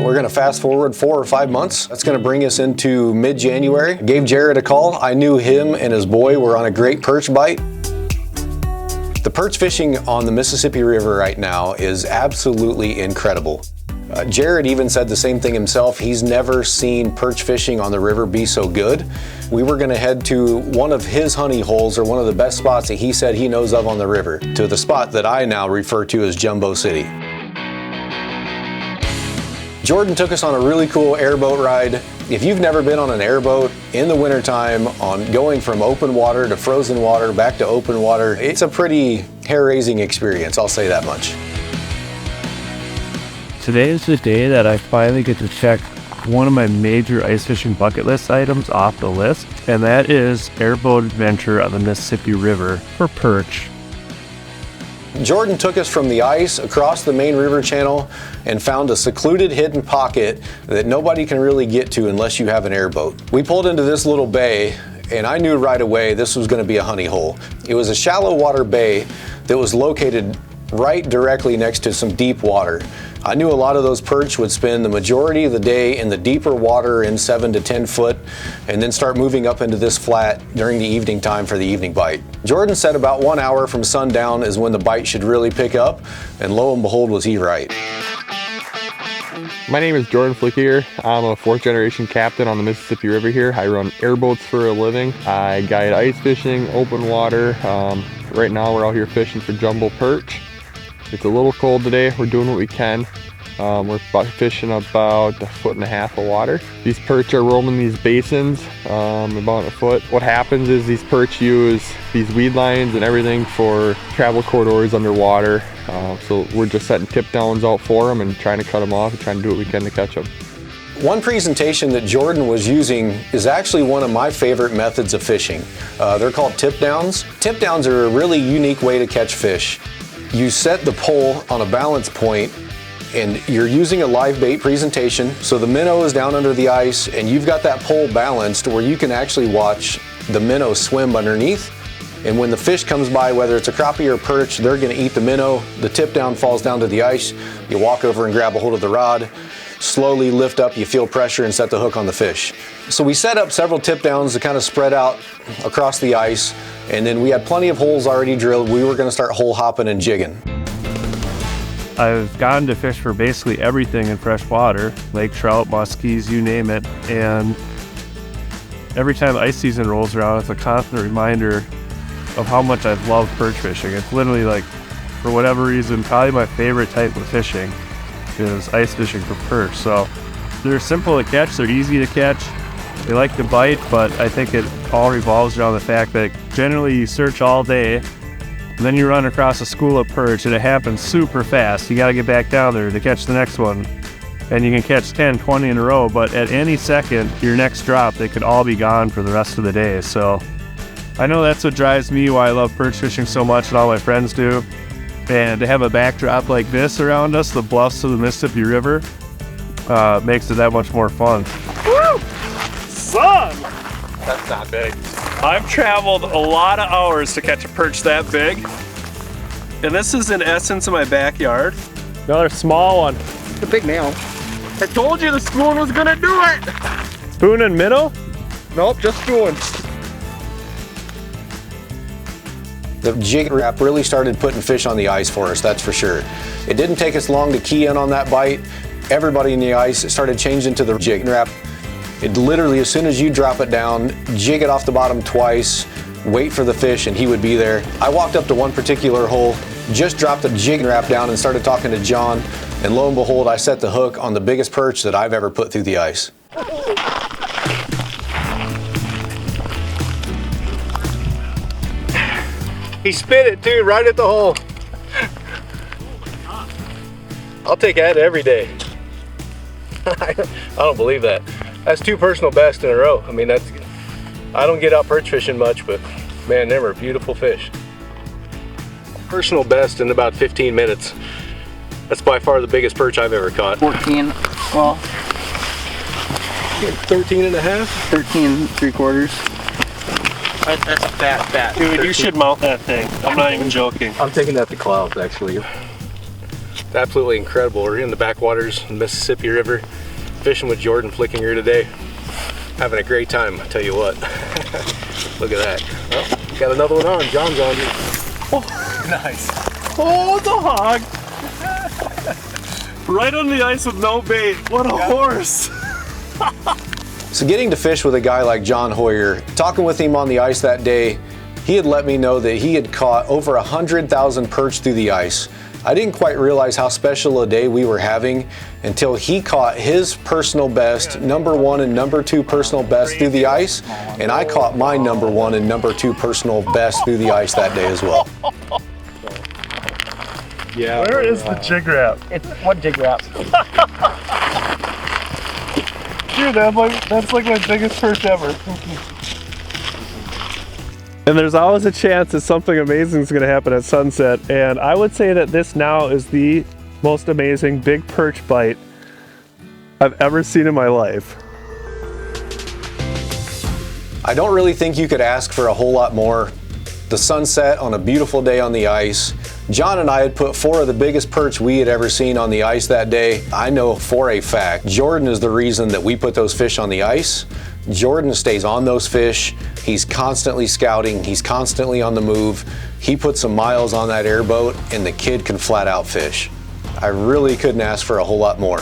We're gonna fast forward 4 or 5 months. That's gonna bring us into mid-January. Gave Jared a call. I knew him and his boy were on a great perch bite. The perch fishing on the Mississippi River right now is absolutely incredible. Jared even said the same thing himself. He's never seen perch fishing on the river be so good. We were gonna head to one of his honey holes, or one of the best spots that he said he knows of on the river, to the spot that I now refer to as Jumbo City. Jordan took us on a really cool airboat ride. If you've never been on an airboat in the wintertime, on going from open water to frozen water back to open water, it's a pretty hair-raising experience, I'll say that much. Today is the day that I finally get to check one of my major ice fishing bucket list items off the list, and that is airboat adventure on the Mississippi River for perch. Jordan took us from the ice across the main river channel and found a secluded hidden pocket that nobody can really get to unless you have an airboat. We pulled into this little bay, and I knew right away this was going to be a honey hole. It was a shallow water bay that was located right directly next to some deep water. I knew a lot of those perch would spend the majority of the day in the deeper water in 7 to 10 foot, and then start moving up into this flat during the evening time for the evening bite. Jordan said about 1 hour from sundown is when the bite should really pick up, and lo and behold was he right. My name is Jordan Flickier. I'm a 4th generation captain on the Mississippi River here. I run airboats for a living. I guide ice fishing, open water. Right now we're out here fishing for jumbo perch. It's a little cold today. We're doing what we can. We're fishing about 1.5 foot of water. These perch are roaming these basins about a foot. What happens is these perch use these weed lines and everything for travel corridors underwater. So we're just setting tip downs out for them and trying to cut them off and trying to do what we can to catch them. One presentation that Jordan was using is actually one of my favorite methods of fishing. They're called tip downs. Tip downs are a really unique way to catch fish. You set the pole on a balance point and you're using a live bait presentation. So the minnow is down under the ice and you've got that pole balanced where you can actually watch the minnow swim underneath. And when the fish comes by, whether it's a crappie or perch, they're gonna eat the minnow. The tip down falls down to the ice. You walk over and grab a hold of the rod, slowly lift up, you feel pressure and set the hook on the fish. So we set up several tip downs to kind of spread out across the ice. And then we had plenty of holes already drilled. We were gonna start hole hopping and jigging. I've gotten to fish for basically everything in fresh water, lake trout, muskies, you name it. And every time ice season rolls around, it's a constant reminder of how much I've loved perch fishing. It's literally like, for whatever reason, probably my favorite type of fishing is ice fishing for perch. So they're simple to catch, they're easy to catch. They like to bite, but I think it all revolves around the fact that generally you search all day, and then you run across a school of perch, and it happens super fast. You gotta get back down there to catch the next one. And you can catch 10, 20 in a row, but at any second, your next drop, they could all be gone for the rest of the day. So I know that's what drives me, why I love perch fishing so much, and all my friends do. And to have a backdrop like this around us, the bluffs of the Mississippi River, makes it that much more fun. Woo! Son! That's not big. I've traveled a lot of hours to catch a perch that big. And this is in essence in my backyard. Another small one. It's a big male. I told you the spoon was gonna do it! Spoon and minnow? Nope, just spoon. The jig wrap really started putting fish on the ice for us, that's for sure. It didn't take us long to key in on that bite. Everybody in the ice started changing to the jig wrap. It literally, as soon as you drop it down, jig it off the bottom twice, wait for the fish, and he would be there. I walked up to one particular hole, just dropped the jig wrap down and started talking to John, and lo and behold, I set the hook on the biggest perch that I've ever put through the ice. He spit it too, right at the hole. I'll take that every day. I don't believe that. That's 2 personal bests in a row. I mean, I don't get out perch fishing much, but man, they were beautiful fish. Personal best in about 15 minutes. That's by far the biggest perch I've ever caught. 14, well, 13 and a half? 13 3/4. That's a fat. Dude, you should mount that thing. I'm not even joking. I'm taking that to clouds, actually. absolutely incredible. We're in the backwaters of the Mississippi River, fishing with Jordan Flickinger today. Having a great time, I tell you what. Look at that. Well, got another one on. John's on you. Oh, nice. Oh, the hog. Right on the ice with no bait. What a horse. So getting to fish with a guy like John Hoyer, talking with him on the ice that day, he had let me know that he had caught over 100,000 perch through the ice. I didn't quite realize how special a day we were having until he caught his personal best, #1 and #2 personal best through the ice, and I caught my #1 and #2 personal best through the ice that day as well. Yeah. Where is the jig wrap? What jig wrap? Dude, that's like my biggest perch ever. And there's always a chance that something amazing is going to happen at sunset, and I would say that this now is the most amazing big perch bite I've ever seen in my life. I don't really think you could ask for a whole lot more. The sunset on a beautiful day on the ice. John and I had put 4 of the biggest perch we had ever seen on the ice that day. I know for a fact Jordan is the reason that we put those fish on the ice. Jordan stays on those fish. He's constantly scouting. He's constantly on the move. He put some miles on that airboat, and the kid can flat out fish. I really couldn't ask for a whole lot more.